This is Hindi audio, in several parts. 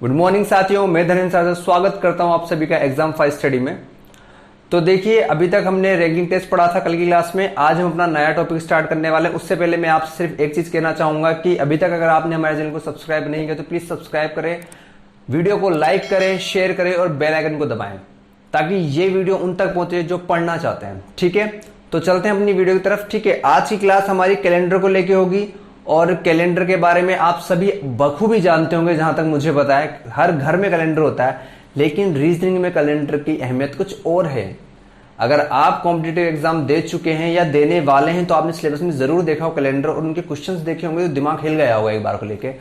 गुड मॉर्निंग साथियों, मैं धनेन्द्र सर स्वागत करता हूं आप सभी का एग्जाम 5 स्टडी में। तो देखिए, अभी तक हमने रैंकिंग टेस्ट पढ़ा था कल की क्लास में। आज हम अपना नया टॉपिक स्टार्ट करने वाले हैं। उससे पहले मैं आपसे सिर्फ एक चीज कहना चाहूंगा कि अभी तक अगर आपने हमारे चैनल को सब्सक्राइब नहीं किया तो प्लीज सब्सक्राइब करें, वीडियो को लाइक करें, शेयर करें और बेल आइकन को दबाएं ताकि ये वीडियो उन तक पहुंचे जो पढ़ना चाहते हैं। ठीक है, तो चलते हैं अपनी वीडियो की तरफ। ठीक है, आज की क्लास हमारी कैलेंडर को लेके होगी और कैलेंडर के बारे में आप सभी बखूबी जानते होंगे। जहां तक मुझे पता है हर घर में कैलेंडर होता है, लेकिन रीजनिंग में कैलेंडर की अहमियत कुछ और है। अगर आप कॉम्पिटिटिव एग्जाम दे चुके हैं या देने वाले हैं तो आपने सिलेबस में जरूर देखा हो कैलेंडर और उनके क्वेश्चंस देखे होंगे तो दिमाग हिल गया होगा एक बार को लेके।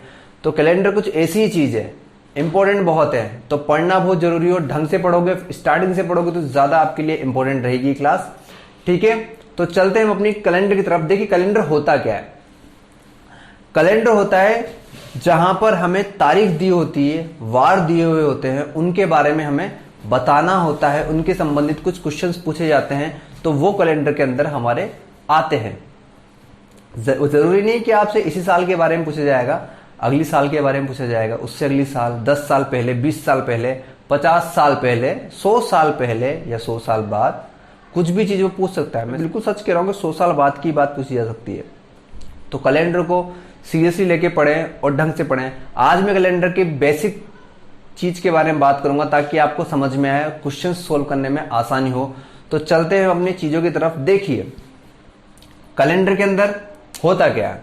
तो कैलेंडर कुछ ऐसी ही चीज है, इंपॉर्टेंट बहुत है, तो पढ़ना बहुत जरूरी हो। ढंग से पढ़ोगे, स्टार्टिंग से पढ़ोगे तो ज्यादा आपके लिए इंपॉर्टेंट रहेगी क्लास। ठीक है, तो चलते हैं हम अपनी कैलेंडर की तरफ। देखिए, कैलेंडर होता क्या है। कैलेंडर होता है जहां पर हमें तारीख दी होती है, वार दिए हुए होते हैं, उनके बारे में हमें बताना होता है, उनके संबंधित कुछ क्वेश्चंस पूछे जाते हैं, तो वो कैलेंडर के अंदर हमारे आते हैं। जरूरी नहीं कि आपसे इसी साल के बारे में पूछा जाएगा, अगली साल के बारे में पूछा जाएगा, उससे अगली साल, 10 साल पहले, 20 साल पहले, 50 साल पहले, 100 साल पहले या 100 साल बाद, कुछ भी चीज वो पूछ सकता है। मैं बिल्कुल सच कह रहा हूं कि 100 साल बाद की बात पूछी जा सकती है। तो कैलेंडर को सीरियसली लेके पढ़ें और ढंग से पढ़ें। आज मैं कैलेंडर के बेसिक चीज के बारे में बात करूंगा ताकि आपको समझ में आए, क्वेश्चन सोल्व करने में आसानी हो। तो चलते हैं अपनी चीजों की तरफ। देखिए, कैलेंडर के अंदर होता क्या है।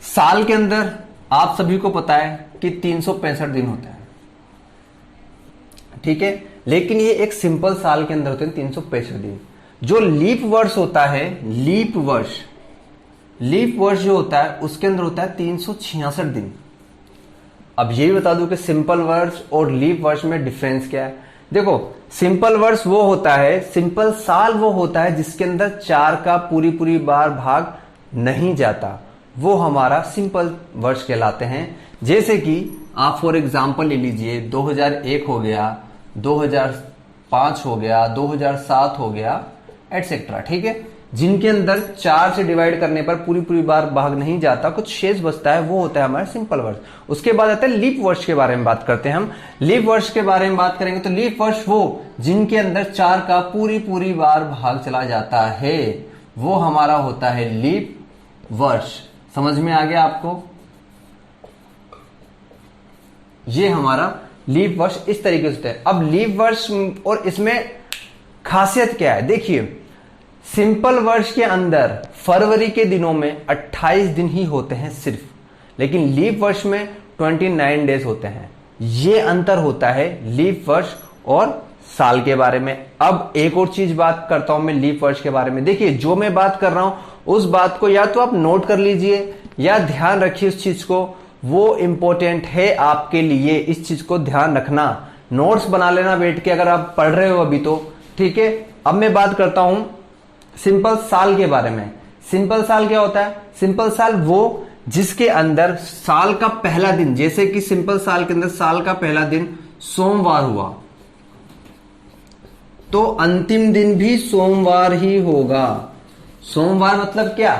साल के अंदर आप सभी को पता है कि 365 दिन होते हैं, ठीक है, लेकिन ये एक सिंपल साल के अंदर होते हैं 365 दिन। जो लीप वर्ष होता है, लीप वर्ष जो होता है उसके अंदर होता है 366 दिन। अब ये भी बता दूं कि सिंपल वर्ष और लीप वर्ष में डिफरेंस क्या है। देखो, सिंपल वर्ष वो होता है, सिंपल साल वो होता है जिसके अंदर 4 का पूरी बार भाग नहीं जाता, वो हमारा सिंपल वर्ष कहलाते हैं। जैसे कि आप फॉर एग्जांपल ले लीजिए, 2001 हो गया, 2005 हो गया, 2007 हो गया, एटसेट्रा। ठीक है, जिनके अंदर 4 से डिवाइड करने पर पूरी बार भाग नहीं जाता, कुछ शेष बचता है, वो होता है हमारा सिंपल वर्ष। उसके बाद आता है लीप वर्ष के बारे में बात करते हैं हम। लीप वर्ष के बारे में बात करेंगे तो लीप वर्ष वो जिनके अंदर 4 का पूरी बार भाग चला जाता है, वो हमारा होता है लीप वर्ष। समझ में आ गया आपको? ये हमारा लीप वर्ष इस तरीके से होता है। अब लीप वर्ष और इसमें खासियत क्या है, देखिए, सिंपल वर्ष के अंदर फरवरी के दिनों में 28 दिन ही होते हैं सिर्फ, लेकिन लीप वर्ष में 29 डेज होते हैं। ये अंतर होता है लीप वर्ष और साल के बारे में। अब एक और चीज बात करता हूं मैं लीप वर्ष के बारे में। देखिए, जो मैं बात कर रहा हूं उस बात को या तो आप नोट कर लीजिए या ध्यान रखिए उस चीज को, वो इंपॉर्टेंट है आपके लिए। इस चीज को ध्यान रखना, नोट्स बना लेना बैठ के अगर आप पढ़ रहे हो अभी तो। ठीक है, अब मैं बात करता हूं सिंपल साल के बारे में। सिंपल साल क्या होता है? सिंपल साल वो जिसके अंदर साल का पहला दिन, जैसे कि सिंपल साल के अंदर साल का पहला दिन सोमवार हुआ तो अंतिम दिन भी सोमवार ही होगा। सोमवार मतलब क्या?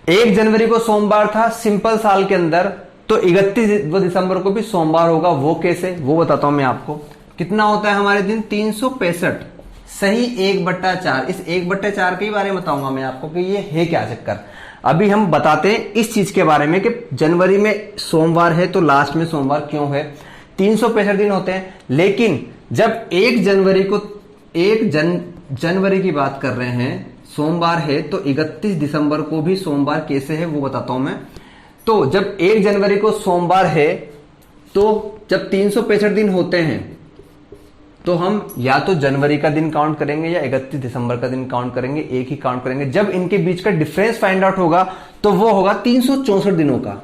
1 जनवरी को सोमवार था सिंपल साल के अंदर, तो 31 दिसंबर को भी सोमवार होगा। वो कैसे, वो बताता हूं मैं आपको। कितना होता है हमारे दिन? 365, सही 1/4। इस 1/4 के बारे में बताऊंगा मैं आपको कि ये है क्या चक्कर। अभी हम बताते हैं इस चीज के बारे में कि जनवरी में सोमवार है तो लास्ट में सोमवार क्यों है। 365 दिन होते हैं, लेकिन जब 1 जनवरी को, 1 जनवरी की बात कर रहे हैं, सोमवार है, तो 31 दिसंबर को भी सोमवार कैसे है वो बताता हूं मैं। तो जब 1 जनवरी को सोमवार है तो जब 365 दिन होते हैं तो हम या तो जनवरी का दिन काउंट करेंगे या 31 दिसंबर का दिन काउंट करेंगे, एक ही काउंट करेंगे। जब इनके बीच का डिफरेंस फाइंड आउट होगा तो वो होगा 364 दिनों का।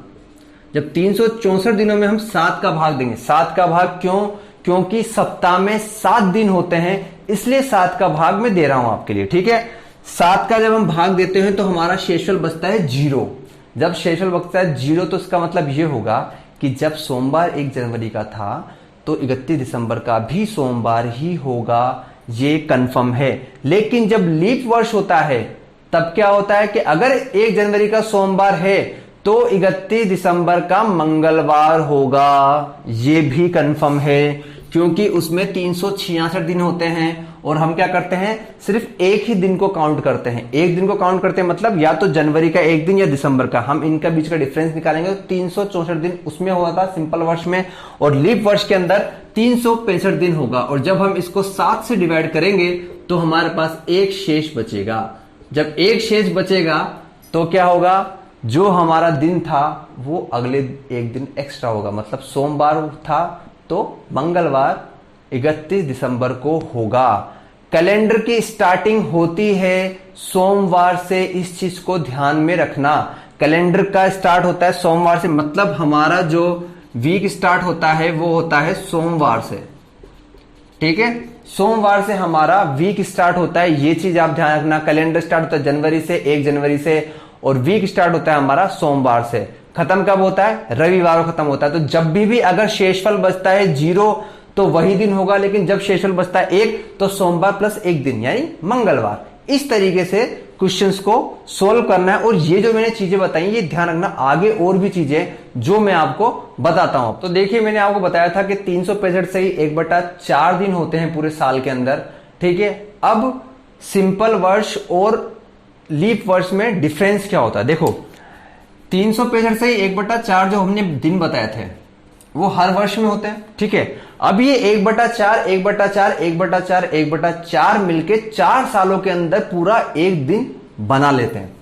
जब 364 दिनों में हम 7 का भाग देंगे। 7 का भाग क्यों? क्योंकि सप्ताह में 7 दिन होते हैं, इसलिए 7 का भाग मैं दे रहा हूं आपके लिए। ठीक है, 7 का जब हम भाग देते हैं तो हमारा शेषफल बचता है 0। जब शेषफल बचता है 0 तो इसका मतलब यह होगा कि जब सोमवार 1 जनवरी का था तो 31 दिसंबर का भी सोमवार ही होगा, ये कंफर्म है। लेकिन जब लीप वर्ष होता है तब क्या होता है कि अगर 1 जनवरी का सोमवार है तो 31 दिसंबर का मंगलवार होगा, ये भी कंफर्म है, क्योंकि उसमें 366 दिन होते हैं और हम क्या करते हैं, सिर्फ एक ही दिन को काउंट करते हैं। एक दिन को काउंट करते हैं मतलब या तो जनवरी का एक दिन या दिसंबर का, हम इनका बीच का डिफरेंस निकालेंगे तो 364 दिन उसमें हुआ था सिंपल वर्ष में, और लीप वर्ष के अंदर 365 दिन होगा। और जब हम इसको 7 से डिवाइड करेंगे तो हमारे पास एक शेष बचेगा। जब एक शेष बचेगा तो क्या होगा, जो हमारा दिन था वो अगले एक दिन एक्स्ट्रा होगा, मतलब सोमवार था तो मंगलवार 31 दिसंबर को होगा। कैलेंडर की स्टार्टिंग होती है सोमवार से, इस चीज को ध्यान में रखना। कैलेंडर का स्टार्ट होता है सोमवार से, मतलब हमारा जो वीक स्टार्ट होता है वो होता है सोमवार से, ठीक है। सोमवार से हमारा वीक स्टार्ट होता है, ये चीज आप ध्यान रखना। कैलेंडर स्टार्ट होता है जनवरी से, 1 जनवरी से, और वीक स्टार्ट होता है हमारा सोमवार से। खत्म कब होता है, रविवार को खत्म होता है। तो जब भी अगर शेषफल बचता है 0 तो वही दिन होगा, लेकिन जब शेषफल बचता है 1 तो सोमवार प्लस 1 दिन यानी मंगलवार। इस तरीके से क्वेश्चंस को सोल्व करना है। और ये जो मैंने चीजें बताई ये ध्यान रखना, आगे और भी चीजें जो मैं आपको बताता हूं। तो देखिए मैंने आपको बताया था कि 365 से ही 1/4 दिन होते हैं पूरे साल के अंदर, ठीक है। अब सिंपल वर्ष और लीप वर्ष में डिफरेंस क्या होता है, देखो 365 से 1/4 जो हमने दिन बताए थे वो हर वर्ष में होते हैं, ठीक है। अब ये 1/4 1/4 1/4 1/4 मिलके 4 सालों के अंदर पूरा एक दिन बना लेते हैं।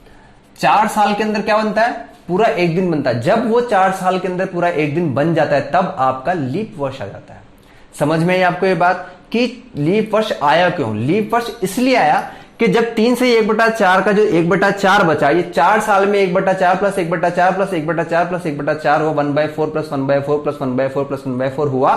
4 साल के अंदर क्या बनता है, पूरा एक दिन बनता है। जब वो 4 साल के अंदर पूरा एक दिन बन जाता है तब आपका लीप वर्ष आ जाता है। समझ में आई आपको ये बात कि लीप वर्ष आया क्यों। लीप वर्ष इसलिए आया कि जब 3 से 1/4 का जो 1/4 बचा, ये 4 साल में 1/4 प्लस 1/4 प्लस 1/4 प्लस 1/4 हुआ, 1/4 प्लस 1/4 प्लस 1/4 प्लस 1/4 हुआ,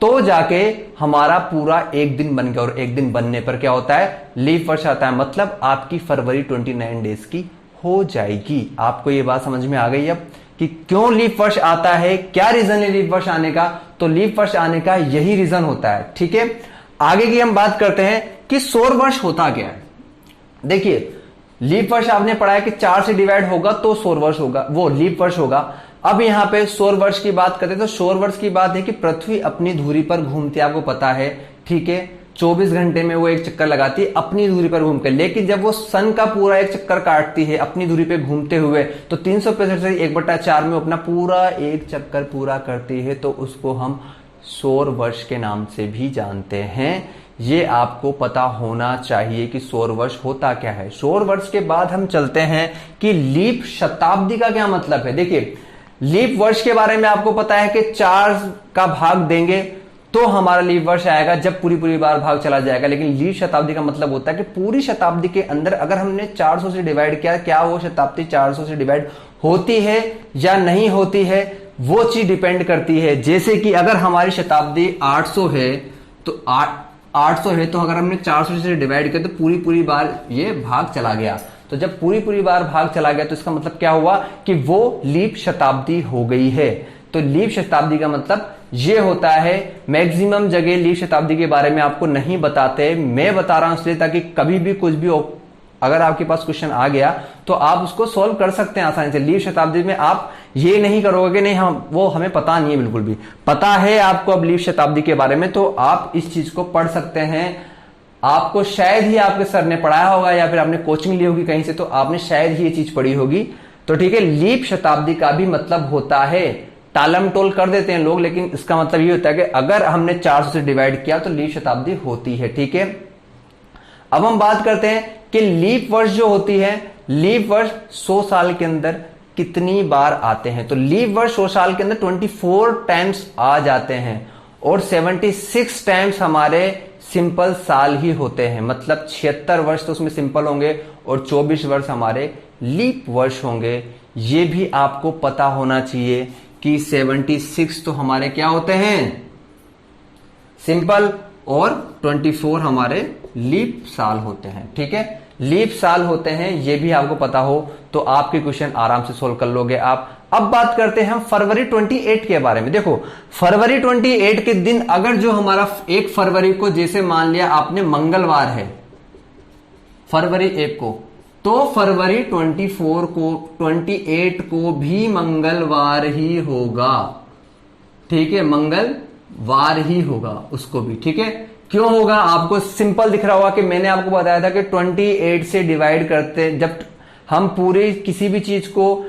तो जाके हमारा पूरा एक दिन बन गया। और एक दिन बनने पर क्या होता है, लीप वर्ष आता है, मतलब आपकी फरवरी 29 डेज की हो जाएगी। आपको ये बात समझ में आ गई अब कि क्यों लीप वर्ष आता है, क्या रीजन है लीप वर्ष आने का। तो लीप वर्ष आने का यही रीजन होता है, ठीक है। आगे की हम बात करते हैं कि सौर वर्ष होता क्या है। देखिए लीप वर्ष आपने पढ़ा है कि 4 से डिवाइड होगा तो सौर वर्ष होगा, वो लीप वर्ष होगा। अब यहां पे सौर वर्ष की बात करते हैं तो सौर वर्ष की बात है कि पृथ्वी अपनी धुरी पर घूमती है, आपको पता है, ठीक है। 24 घंटे में वो एक चक्कर लगाती है अपनी धुरी पर घूमकर, लेकिन जब वो सन का पूरा एक चक्कर काटती है अपनी धुरी पे घूमते हुए तो 365 से 1/4 में अपना पूरा एक चक्कर पूरा करती है, तो उसको हम सौर वर्ष के नाम से भी जानते हैं। ये आपको पता होना चाहिए कि सौर वर्ष होता क्या है। सौर वर्ष के बाद हम चलते हैं कि लीप शताब्दी का क्या मतलब है। देखिए लीप वर्ष के बारे में आपको पता है कि 4 का भाग देंगे तो हमारा लीप वर्ष आएगा, जब पूरी बार भाग चला जाएगा। लेकिन लीप शताब्दी का मतलब होता है कि पूरी शताब्दी के अंदर अगर हमने 400 से डिवाइड किया, क्या वो शताब्दी 400 से डिवाइड होती है या नहीं होती है, वो चीज डिपेंड करती है। जैसे कि अगर हमारी शताब्दी 800 है तो 800 है, तो अगर हमने 400 से डिवाइड किया तो पूरी बार ये भाग चला गया। तो जब पूरी बार भाग चला गया तो इसका मतलब क्या हुआ कि वो लीप शताब्दी हो गई है। तो लीप शताब्दी का मतलब ये होता है। मैक्सिमम जगह लीप शताब्दी के बारे में आपको नहीं बताते, मैं बता रहा हूं इसलिए ताकि कभी भी कुछ भी अगर आपके पास क्वेश्चन आ गया तो आप उसको सॉल्व कर सकते हैं आसानी से। लीप शताब्दी में आप ये नहीं करोगे कि नहीं हम वो हमें पता नहीं है, बिल्कुल भी पता है आपको अब लीप शताब्दी के बारे में, तो आप इस चीज को पढ़ सकते हैं। आपको शायद ही आपके सर ने पढ़ाया होगा या फिर आपने कोचिंग ली होगी कहीं से, तो आपने शायद ही ये चीज पढ़ी होगी। तो ठीक है, लीप शताब्दी का भी मतलब होता है, टालम टोल कर देते हैं लोग, लेकिन इसका मतलब ये होता है कि अगर हमने 400 से डिवाइड किया तो लीप शताब्दी होती है, ठीक है। अब हम बात करते हैं कि लीप वर्ष जो होती है, लीप वर्ष 100 साल के अंदर कितनी बार आते हैं। तो लीप वर्ष 100 साल के अंदर 24 टाइम्स आ जाते हैं और 76 टाइम्स हमारे सिंपल साल ही होते हैं, मतलब 76 वर्ष तो उसमें सिंपल होंगे और 24 वर्ष हमारे लीप वर्ष होंगे। ये भी आपको पता होना चाहिए कि 76 तो हमारे क्या होते हैं, सिंपल, और 24 हमारे लीप साल होते हैं, ठीक है। लीप साल होते हैं, ये भी आपको पता हो तो आपके क्वेश्चन आराम से सोल्व कर लोगे आप। अब बात करते हैं हम फरवरी 28 के बारे में। देखो फरवरी 28 के दिन अगर जो हमारा 1 फरवरी को जैसे मान लिया आपने मंगलवार है, फरवरी 1 को तो फरवरी 24 को 28 को भी मंगलवार ही होगा। ठीक है, मंगलवार ही होगा उसको भी। ठीक है, क्यों होगा आपको सिंपल दिख रहा होगा कि मैंने आपको बताया था कि 28 से डिवाइड करते, जब हम पूरी किसी भी चीज को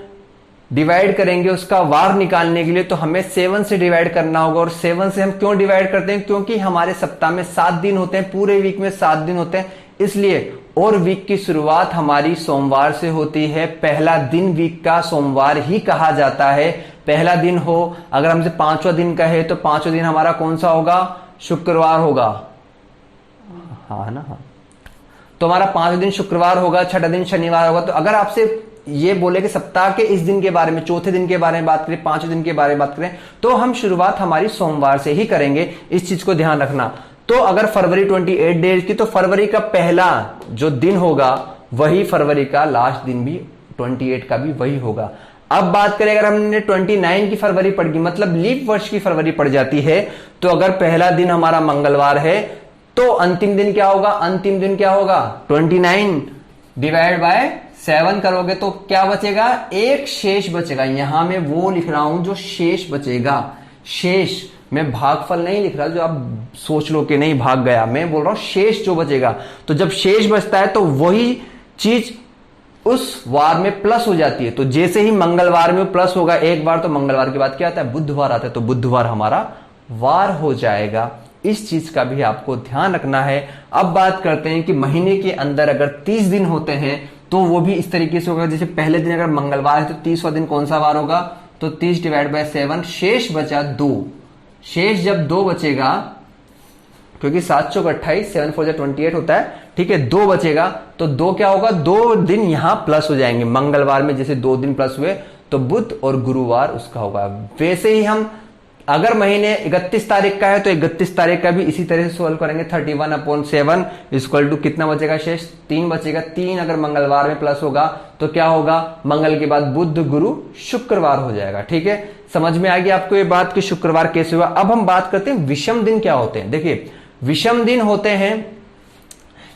डिवाइड करेंगे उसका वार निकालने के लिए, तो हमें 7 से डिवाइड करना होगा। और 7 से हम क्यों डिवाइड करते हैं? क्योंकि हमारे सप्ताह में 7 दिन होते हैं, पूरे वीक में 7 दिन होते हैं, इसलिए। और वीक की शुरुआत हमारी सोमवार से होती है। पहला दिन वीक का सोमवार ही कहा जाता है। पहला दिन हो, अगर हमसे 5वां दिन कहे तो 5वां दिन हमारा कौन सा होगा? शुक्रवार होगा। हाँ ना, हाँ। तो हमारा 5वां दिन शुक्रवार होगा, 6वां दिन शनिवार होगा। तो अगर आपसे ये बोले कि सप्ताह के इस दिन के बारे में, चौथे दिन के बारे में बात करें, 5वें दिन के बारे में बात करें, तो हम शुरुआत हमारी सोमवार से ही करेंगे। इस चीज को ध्यान रखना। तो अगर फरवरी 28 डेज की, तो फरवरी का पहला जो दिन होगा वही फरवरी का लास्ट दिन भी 28 का भी वही होगा। अब बात करें, अगर हमने 29 की फरवरी पड़ गई, मतलब लीप वर्ष की फरवरी पड़ जाती है, तो अगर पहला दिन हमारा मंगलवार है तो अंतिम दिन क्या होगा? अंतिम दिन क्या होगा? 29 डिवाइड बाय 7 करोगे तो क्या बचेगा? एक शेष बचेगा। यहां मैं वो लिख रहा हूं जो शेष बचेगा। शेष, मैं भागफल नहीं लिख रहा जो आप सोच लो कि नहीं भाग गया, मैं बोल रहा हूं शेष जो बचेगा। तो जब शेष बचता है तो वही चीज उस वार में प्लस हो जाती है। तो जैसे ही मंगलवार में प्लस होगा एक बार, तो मंगलवार के बाद क्या आता है? बुधवार आता है। तो बुधवार हमारा वार हो जाएगा। इस चीज का भी आपको ध्यान रखना है। अब बात करते हैं कि महीने के अंदर अगर 30 दिन होते हैं तो वो भी इस तरीके से होगा। जैसे पहले दिन अगर मंगलवार है तो 30वां दिन कौन सा वार होगा? तो 30 डिवाइड बाय 7, शेष बचा 2। शेष जब 2 बचेगा, क्योंकि 7 चौक 28, 7 4 28 होता है। ठीक है, 2 बचेगा तो 2 क्या होगा? 2 दिन यहां प्लस हो जाएंगे। मंगलवार में जैसे 2 दिन प्लस हुए तो बुध और गुरुवार उसका होगा। वैसे ही हम अगर महीने 31 तारीख का है तो 31 तारीख का भी इसी तरह से सोल्व करेंगे। 31/7 इक्वल टू कितना बचेगा? शेष 3 बचेगा। 3 अगर मंगलवार में प्लस होगा तो क्या होगा? मंगल के बाद बुध गुरु शुक्रवार हो जाएगा। ठीक है, समझ में आ गई आपको ये बात कि शुक्रवार कैसे हुआ। अब हम बात करते हैं विषम दिन क्या होते हैं। देखिए, विषम दिन होते हैं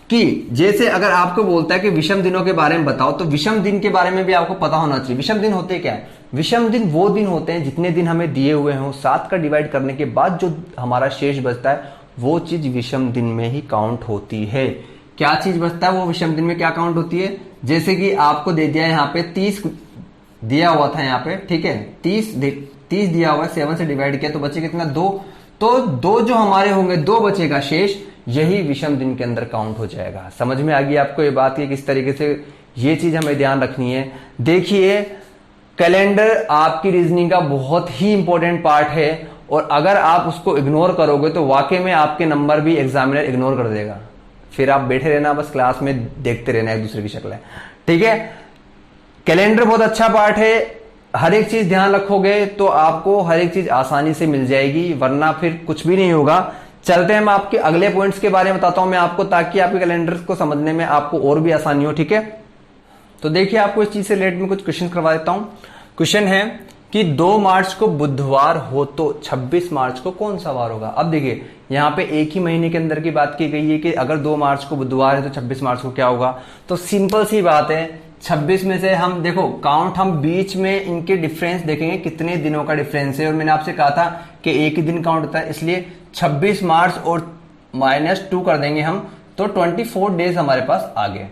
कि जैसे अगर आपको बोलता है कि विषम दिनों के बारे में बताओ, तो विषम दिन के बारे में भी आपको पता होना चाहिए। विषम दिन होते क्या है? विषम दिन वो दिन होते हैं जितने दिन हमें दिए हुए हों, 7 का डिवाइड करने के बाद जो हमारा शेष बचता है वो चीज विषम दिन में ही काउंट होती है। क्या चीज बचता है वो विषम दिन में क्या काउंट होती है? जैसे कि आपको दे दिया यहाँ पे 30 दिया हुआ था यहाँ पे। ठीक है, 30 दिया हुआ है, 7 से डिवाइड किया तो बचे कितना? 2। तो 2 जो हमारे होंगे 2 बचेगा शेष, यही विषम दिन के अंदर काउंट हो जाएगा। समझ में आ गई आपको ये बात कि किस तरीके से ये चीज हमें ध्यान रखनी है। देखिए, कैलेंडर आपकी रीजनिंग का बहुत ही इंपॉर्टेंट पार्ट है, और अगर आप उसको इग्नोर करोगे तो वाकई में आपके नंबर भी एग्जामिनर इग्नोर कर देगा। फिर आप बैठे रहना बस क्लास में, देखते रहना एक दूसरे की शक्लें। ठीक है, कैलेंडर बहुत अच्छा पार्ट है। हर एक चीज ध्यान रखोगे तो आपको हर एक चीज आसानी से मिल जाएगी, वरना फिर कुछ भी नहीं होगा। चलते हैं, मैं आपके अगले पॉइंट्स के बारे में बताता हूं मैं आपको, ताकि आपके कैलेंडर को समझने में आपको और भी आसानी हो। ठीक है, तो देखिए आपको इस चीज से रिलेटेड में कुछ क्वेश्चन करवा देता हूं। क्वेश्चन है कि 2 मार्च को बुधवार हो तो 26 मार्च को कौन सा वार होगा? अब देखिए, यहां पे एक ही महीने के अंदर की बात की गई है कि अगर 2 मार्च को बुधवार है तो 26 मार्च को क्या होगा? तो सिंपल सी बात है, 26 में से हम देखो काउंट, हम बीच में इनके डिफरेंस देखेंगे, कितने दिनों का डिफरेंस है। और मैंने आपसे कहा था कि एक ही दिन काउंट होता है, इसलिए 26 मार्च और -2 कर देंगे हम, तो 24 डेज हमारे पास आ गए।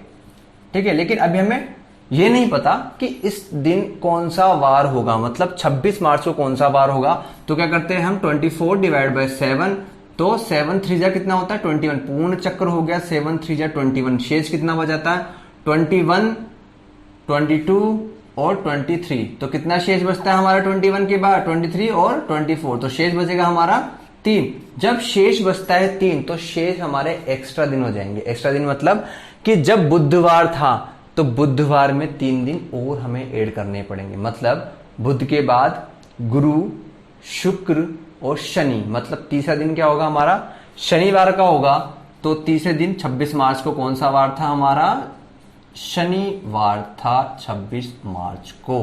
ठीक है, लेकिन अभी हमें ये नहीं पता कि इस दिन कौन सा वार होगा, मतलब 26 मार्च को कौन सा वार होगा। तो क्या करते हैं हम, 24 डिवाइड बाय 7, तो 7 3 जा कितना होता है? 21, पूर्ण चक्र हो गया। 7 3 जा 21, शेष कितना बचाता है? 21, 22 और 23। तो कितना शेष बचता है हमारा 21 के बाद? 23 और 24, तो शेष बचेगा हमारा 3। जब शेष बचता है 3 तो शेष हमारे एक्स्ट्रा दिन हो जाएंगे। एक्स्ट्रा दिन मतलब कि जब बुधवार था तो बुधवार में 3 दिन और हमें ऐड करने पड़ेंगे। मतलब बुध के बाद गुरु, शुक्र और शनि, मतलब तीसरा दिन क्या होगा हमारा? शनिवार का होगा। तो तीसरे दिन 26 मार्च को कौन सा वार था हमारा? शनिवार था 26 मार्च को।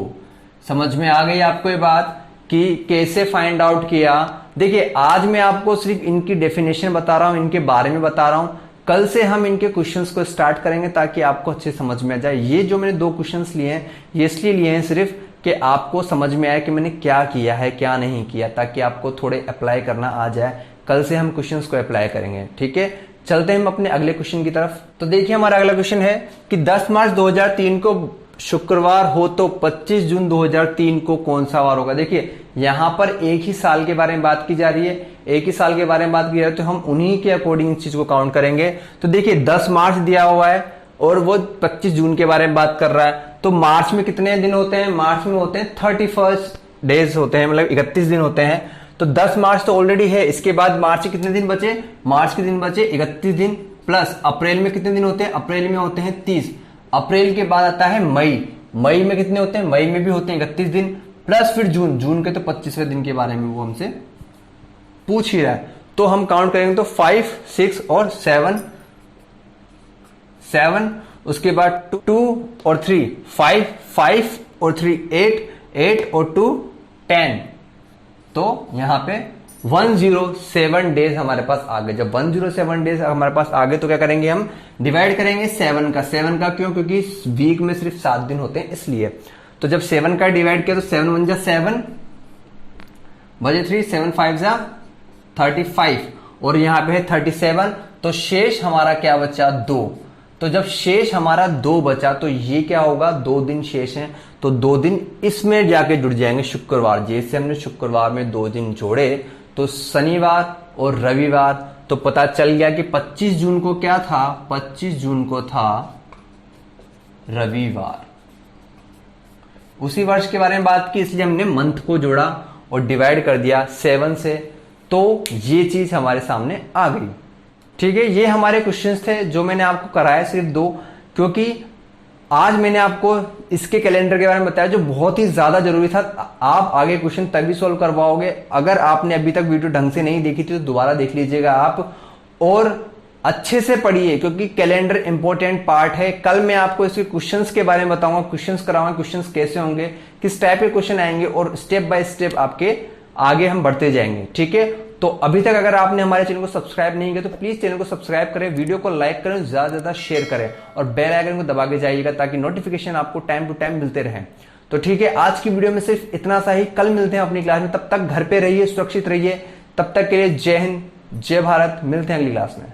समझ में आ गई आपको ये बात कि कैसे फाइंड आउट किया? देखिए, आज मैं आपको सिर्फ इनकी डेफिनेशन बता रहा हूं, इनके बारे में बता रहा हूं, कल से हम इनके क्वेश्चंस को स्टार्ट करेंगे ताकि आपको अच्छे समझ में आ जाए। ये जो मैंने 2 क्वेश्चंस लिए हैं ये इसलिए लिए हैं सिर्फ कि आपको समझ में आए कि मैंने क्या किया है क्या नहीं किया, ताकि आपको थोड़े अप्लाई करना आ जाए। कल से हम क्वेश्चंस को अप्लाई करेंगे, ठीक है। चलते हैं हम अपने अगले क्वेश्चन की तरफ। तो देखिए हमारा अगला क्वेश्चन है कि 10 मार्च 2003 को शुक्रवार हो तो 25 जून 2003 को कौन सा वार होगा। देखिए यहां पर एक ही साल के बारे में बात की जा रही है, एक ही साल के बारे में बात की जा रही है, तो हम उन्हीं के अकॉर्डिंग इस चीज को काउंट करेंगे। तो देखिए 10 मार्च दिया हुआ है और वो 25 जून के बारे में बात कर रहा है, तो मार्च में कितने दिन होते हैं, मार्च में होते हैं 31 डेज होते हैं, मतलब 31 दिन होते हैं। तो 10 मार्च तो ऑलरेडी है, इसके बाद मार्च के कितने दिन बचे, मार्च के दिन बचे 31 दिन, प्लस अप्रैल में कितने दिन होते हैं, अप्रैल में होते हैं 30। अप्रैल के बाद आता है मई, मई में कितने होते हैं, मई में भी होते हैं 31 दिन, प्लस फिर जून, जून के तो 25वें दिन के बारे में वो हमसे पूछ ही रहा है। तो हम काउंट करेंगे तो 5, 6 और 7, उसके बाद 2 और 3, 5 और 3 8 और 2 10। तो यहां पे 107 डेज हमारे पास आ गए। जब 107 डेज हमारे पास आ गए तो क्या करेंगे, हम डिवाइड करेंगे 7 का। 7 का क्यों, क्योंकि वीक में सिर्फ 7 दिन होते हैं इसलिए। तो जब 7 का डिवाइड किया तो 7 1 जा 7 बजे 3, 7 5 जा 35 और यहां पे है 37। तो शेष हमारा क्या बचा, 2। तो जब शेष हमारा 2 बचा तो ये क्या होगा, 2 दिन शेष हैं, तो 2 दिन इसमें जाके जुड़ जाएंगे शुक्रवार। जैसे हमने शुक्रवार में 2 दिन जोड़े तो शनिवार और रविवार, तो पता चल गया कि 25 जून को क्या था, 25 जून को था रविवार। उसी वर्ष के बारे में बात की इसलिए हमने मंथ को जोड़ा और डिवाइड कर दिया 7 से, तो ये चीज हमारे सामने आ गई। ठीक है, ये हमारे क्वेश्चंस थे जो मैंने आपको कराया सिर्फ 2, क्योंकि आज मैंने आपको इसके कैलेंडर के बारे में बताया जो बहुत ही ज्यादा जरूरी था। आप आगे क्वेश्चन तभी सॉल्व कर पाओगे। अगर आपने अभी तक वीडियो ढंग से नहीं देखी थी तो दोबारा देख लीजिएगा आप, और अच्छे से पढ़िए क्योंकि कैलेंडर इंपॉर्टेंट पार्ट है। कल मैं आपको इसके क्वेश्चंस के बारे में बताऊंगा, क्वेश्चंस कराऊंगा, क्वेश्चंस कैसे होंगे, किस टाइप के क्वेश्चन आएंगे, और स्टेप बाय स्टेप आपके आगे हम बढ़ते जाएंगे। ठीक है, तो अभी तक अगर आपने हमारे चैनल को सब्सक्राइब नहीं किया तो प्लीज चैनल को सब्सक्राइब करें, वीडियो को लाइक करें, ज्यादा से ज्यादा शेयर करें और बेल आइकन को दबा के जाइएगा ताकि नोटिफिकेशन आपको टाइम टू टाइम मिलते रहें। तो ठीक है, आज की वीडियो में सिर्फ इतना सा ही। कल मिलते हैं अपनी क्लास में, तब तक घर पे रहिए, सुरक्षित रहिए। तब तक के लिए जय हिंद, जय भारत। मिलते हैं अगली क्लास में।